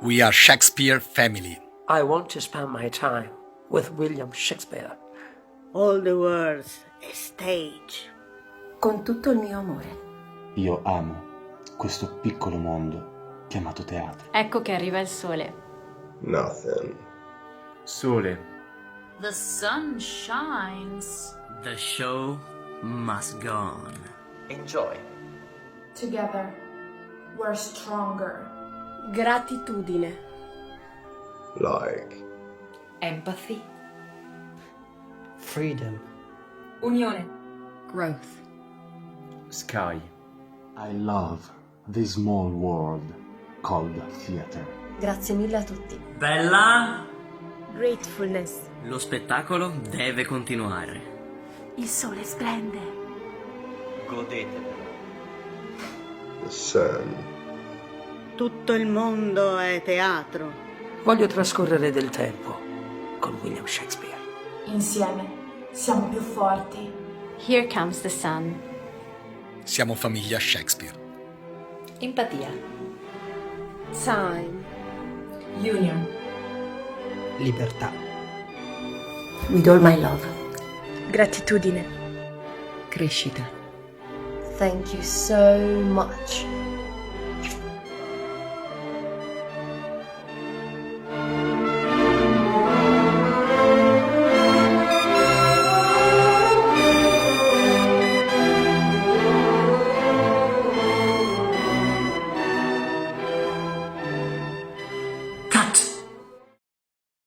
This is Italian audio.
We are Shakespeare family. I want to spend my time with William Shakespeare. All the world's a stage. Con tutto il mio amore. Io amo questo piccolo mondo chiamato teatro. Ecco che arriva il sole. Nothing. Sole. The sun shines. The show must go on. Enjoy. Together, we're stronger. Gratitudine. Like. Empathy. Freedom. Unione. Growth. Sky. I love this small world called theater. Grazie mille a tutti. Bella! Gratefulness. Lo spettacolo deve continuare. Il sole splende. Godetevelo. The sun. Tutto il mondo è teatro. Voglio trascorrere del tempo con William Shakespeare. Insieme siamo più forti. Here comes the sun. Siamo famiglia Shakespeare. Empatia. Time. Union. Libertà. With all my love. Gratitudine. Crescita. Thank you so much.